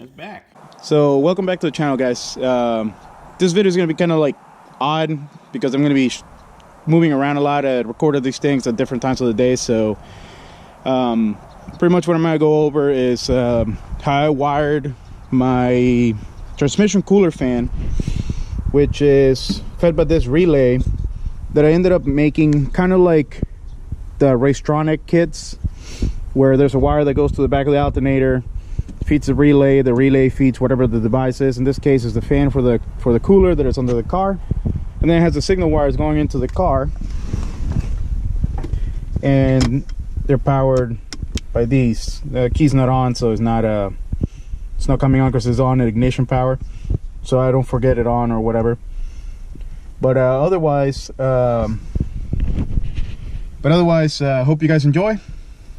is back. So welcome back to the channel, guys. This video is going to be kind of like odd because I'm going to be moving around a lot. I recorded these things at different times of the day, so pretty much what I'm going to go over is how I wired my transmission cooler fan, which is fed by this relay that I ended up making kind of like the Racetronic kits, where there's a wire that goes to the back of the alternator, feeds the relay feeds whatever the device is. In this case is the fan for the cooler that is under the car, and then it has the signal wires going into the car, and they're powered by these. The key's not on, so it's not coming on because it's on at ignition power, so I don't forget it on or whatever. But otherwise hope you guys enjoy,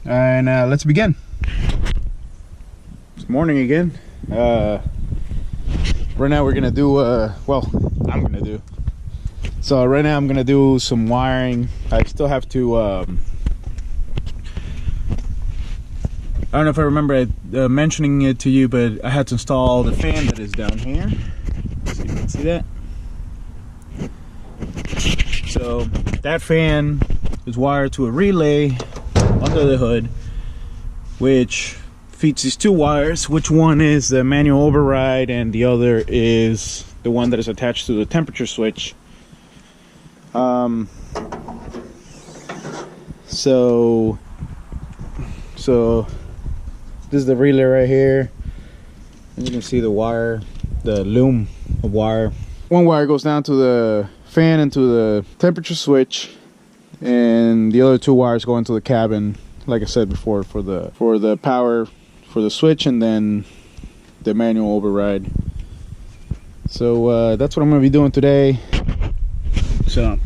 and let's begin. It's morning again. Right now we're gonna do right now I'm gonna do some wiring. I still have to I don't know if I remember mentioning it to you, but I had to install the fan that is down here. Let's see if you can see that. So that fan is wired to a relay under the hood, which feeds these two wires. Which one is the manual override and the other is the one that is attached to the temperature switch. So this is the relay right here, and you can see the wire, the loom of wire. One wire goes down to the fan and to the temperature switch, and the other two wires go into the cabin, like I said before, for the power for the switch and then the manual override. So that's what I'm going to be doing today. So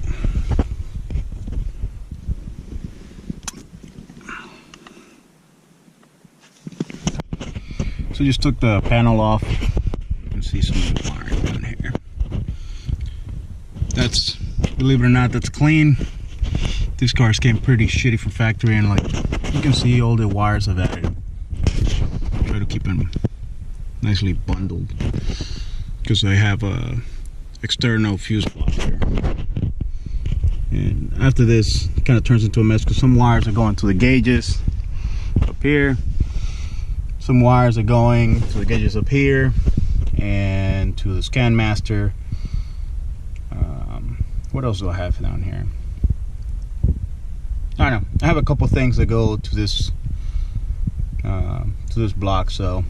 just took the panel off. You can see some of the wiring down here. That's, believe it or not, that's clean. These cars came pretty shitty from factory, and like you can see all the wires I've added. Try to keep them nicely bundled because I have a external fuse box here. And after this, it kind of turns into a mess because some wires are going to the gauges up here. Some wires are going to the gauges up here and to the Speedmaster. What else do I have down here? I don't know. I have a couple things that go to this block. So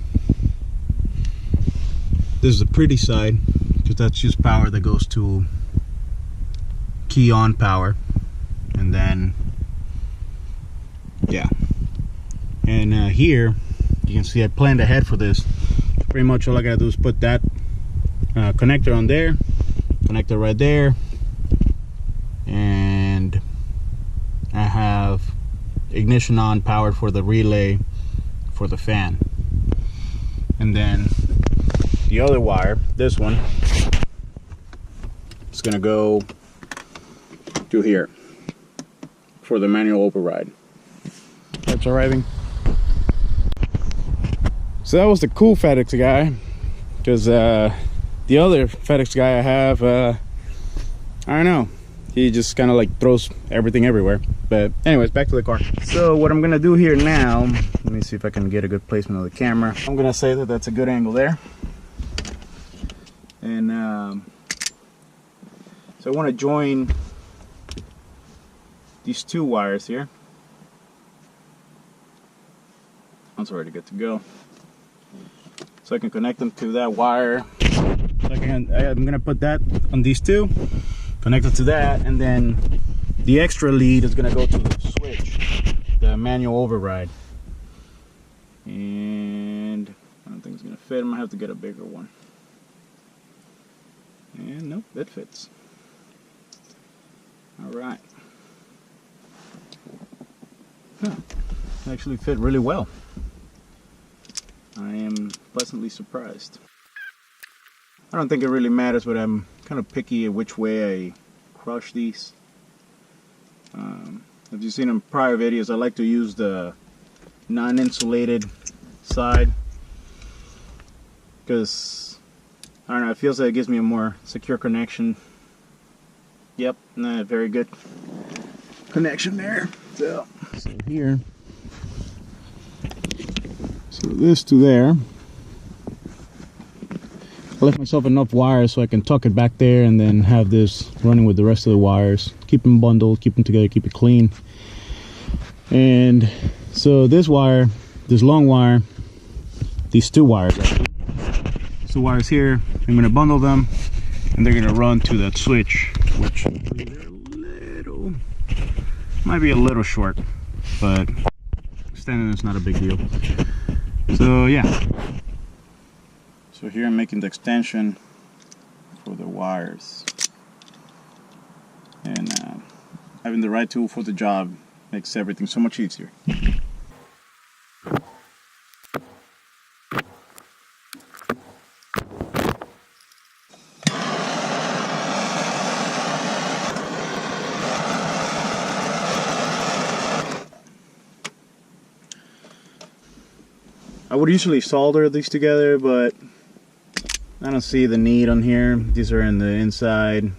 this is the pretty side because that's just power that goes to key on power, and then yeah. And here you can see I planned ahead for this. Pretty much all I gotta do is put that connector on there, connector right there, and I have ignition on powered for the relay for the fan. And then the other wire, this one, is gonna go to here for the manual override. That's arriving. So that was the cool FedEx guy, because the other FedEx guy I have, I don't know, he just kind of like throws everything everywhere. But anyways, back to the car. So what I'm gonna do here now, let me see if I can get a good placement of the camera. I'm gonna say that that's a good angle there. And so I want to join these two wires here. That's already good to go. So I can connect them to that wire. So I'm gonna put that on these two, connect it to that, and then the extra lead is gonna go to the switch, the manual override. And I don't think it's gonna fit. I'm gonna have to get a bigger one. And nope, that fits. All right. Huh. Actually fit really well. I am pleasantly surprised. I don't think it really matters, but I'm kind of picky at which way I crush these. As you've seen in prior videos, I like to use the non-insulated side. because I don't know, it feels like it gives me a more secure connection. Yep, very good connection there. So here, so this to there. I left myself enough wires so I can tuck it back there and then have this running with the rest of the wires. Keep them bundled, keep them together, keep it clean. And so this wire, this long wire, these two wires actually. Two wires here, I'm going to bundle them and they're going to run to that switch, which might be a little short, but extending is not a big deal. So yeah. So here I'm making the extension for the wires, and having the right tool for the job makes everything so much easier. I would usually solder these together, but I don't see the need on here. These are in the inside.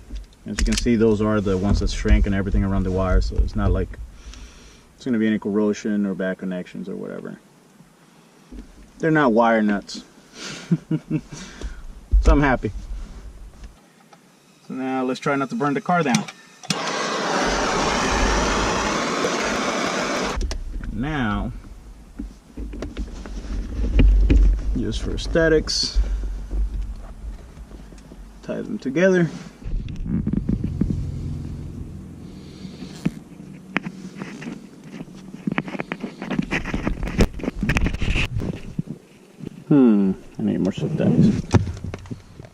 As you can see, those are the ones that shrink and everything around the wire, so it's not like it's going to be any corrosion or bad connections or whatever. They're not wire nuts. So I'm happy. So now let's try not to burn the car down. Now, just for aesthetics, tie them together. I need more zip ties.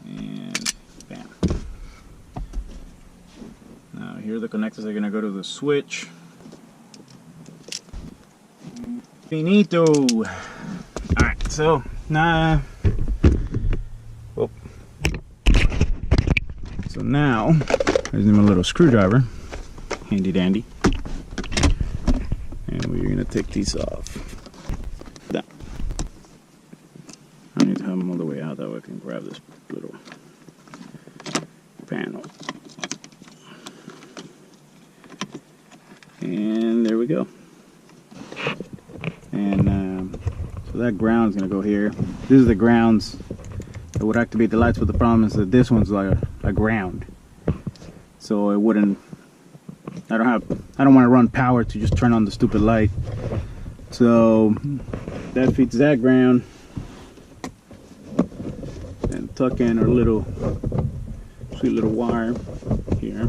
And bam. Now here the connectors are gonna go to the switch. Finito. Alright, so now So now, I just need my little screwdriver, handy dandy, and we're gonna take these off. That. I need to have them all the way out, that way I can grab this little panel. And there we go. And so that ground's gonna go here. This is the grounds that would activate the lights, but the problem is that this one's like a ground, so it wouldn't. I don't want to run power to just turn on the stupid light. So that feeds that ground, and tuck in our little sweet little wire here.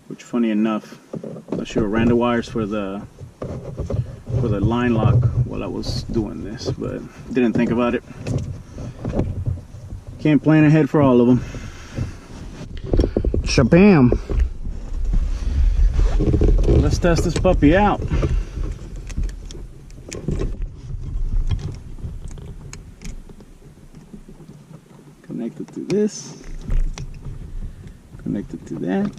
Which, funny enough, I should have ran the wires for the line lock while I was doing this, but didn't think about it. Can't plan ahead for all of them. Shabam! Let's test this puppy out. Connected to this. Connected to that.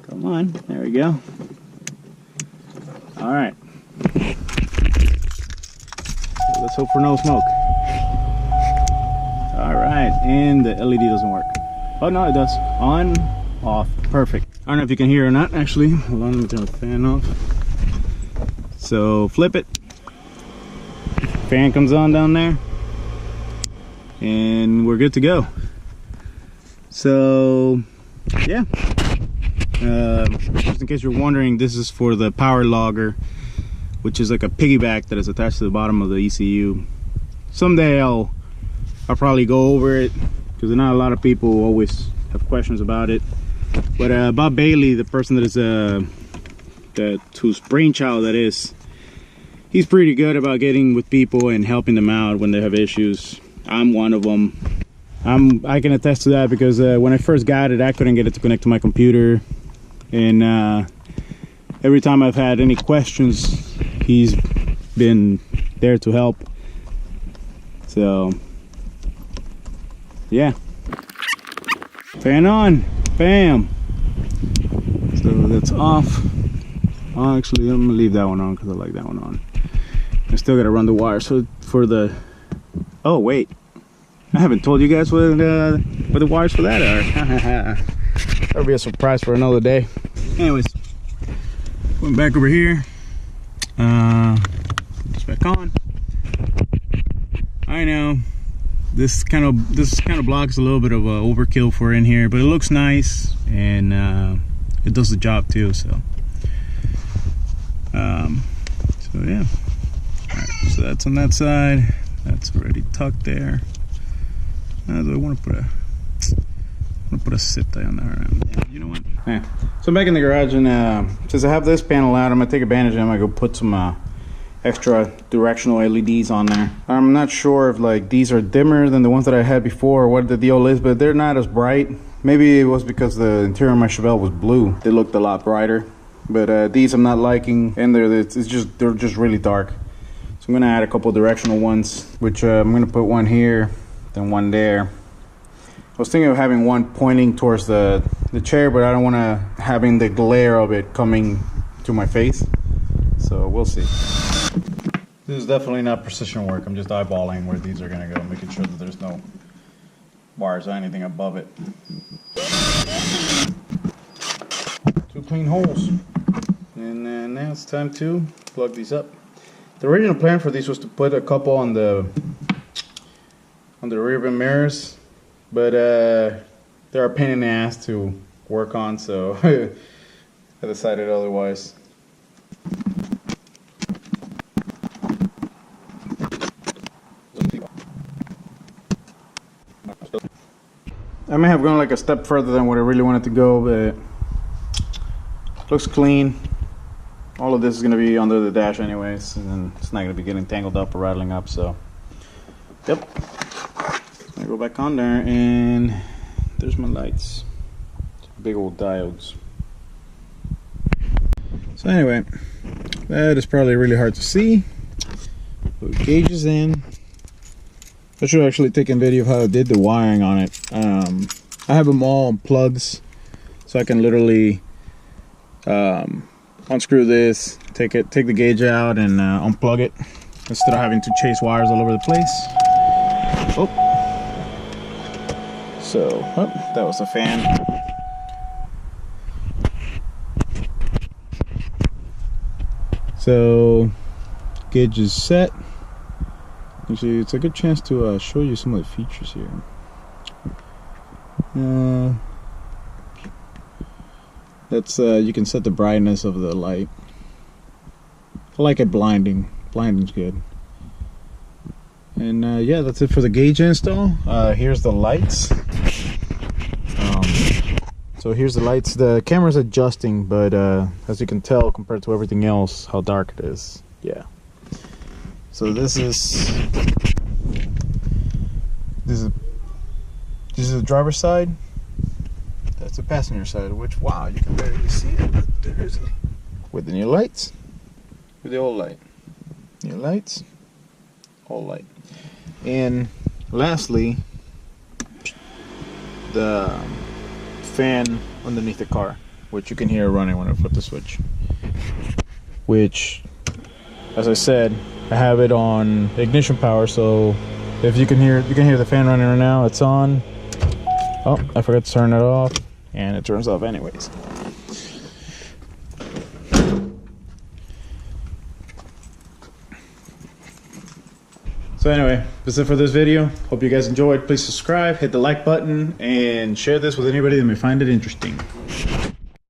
Come on, there we go. All right. So let's hope for no smoke. All right, and the LED doesn't work. Oh no, it does. On, off, perfect. I don't know if you can hear or not, actually. Hold on, let me turn the fan off. So flip it. Fan comes on down there. And we're good to go. So, yeah. Just in case you're wondering, this is for the power logger, which is like a piggyback that is attached to the bottom of the ECU. Someday I'll probably go over it, because not a lot of people always have questions about it. But Bob Bailey, the person that is whose brainchild that is, he's pretty good about getting with people and helping them out when they have issues. I'm one of them. I can attest to that, because when I first got it, I couldn't get it to connect to my computer, and every time I've had any questions, he's been there to help. So yeah, fan on, bam. So that's off. Actually, I'm gonna leave that one on because I like that one on. I still gotta run the wire. So for the, oh wait, I haven't told you guys what the wires for that are. That'll be a surprise for another day. Anyways, going back over here. Put this back on. I know this kind of blocks a little bit of overkill for in here, but it looks nice and it does the job too. So yeah. Alright, so that's on that side. That's already tucked there. I want to put a zip tie on there. Yeah, you know what? Yeah. So I'm back in the garage, and since I have this panel out, I'm gonna take advantage of it. I'm gonna go put some extra directional LEDs on there. I'm not sure if like these are dimmer than the ones that I had before or what the deal is, but they're not as bright. Maybe it was because the interior of my Chevelle was blue. They looked a lot brighter. But these I'm not liking, and they're just really dark. So I'm gonna add a couple directional ones, which I'm gonna put one here, then one there. I was thinking of having one pointing towards the chair, but I don't want to having the glare of it coming to my face. So we'll see. This is definitely not precision work. I'm just eyeballing where these are gonna go, making sure that there's no wires or anything above it. 2 clean holes. And then now it's time to plug these up. The original plan for these was to put a couple on the rear view mirrors, but they're a pain in the ass to work on, so I decided otherwise. I may have gone like a step further than what I really wanted to go, but looks clean. All of this is going to be under the dash anyways, and it's not going to be getting tangled up or rattling up, so yep. I'm going to go back on there, and there's my lights. Big old diodes. So anyway, that is probably really hard to see. Put gauges in. I should actually take a video of how I did the wiring on it. I have them all on plugs, so I can literally unscrew this, take the gauge out, and unplug it instead of having to chase wires all over the place. Oh, so that was the fan. So gauge is set. Actually, it's a good chance to show you some of the features here. That's you can set the brightness of the light. I like it blinding. Blinding's good. And yeah, that's it for the gauge install. Here's the lights. So here's the lights. The camera's adjusting, but as you can tell, compared to everything else, how dark it is. Yeah. So this is the driver's side. That's the passenger side, which, wow, you can barely see it, but there is it. With the new lights, with the old light. New lights, old light. And lastly, the fan underneath the car, which you can hear running when I flip the switch. Which, as I said, I have it on ignition power, so if you can hear the fan running right now. It's on. Oh, I forgot to turn it off, and it turns off anyways. So anyway, that's it for this video. Hope you guys enjoyed. Please subscribe, hit the like button, and share this with anybody that may find it interesting.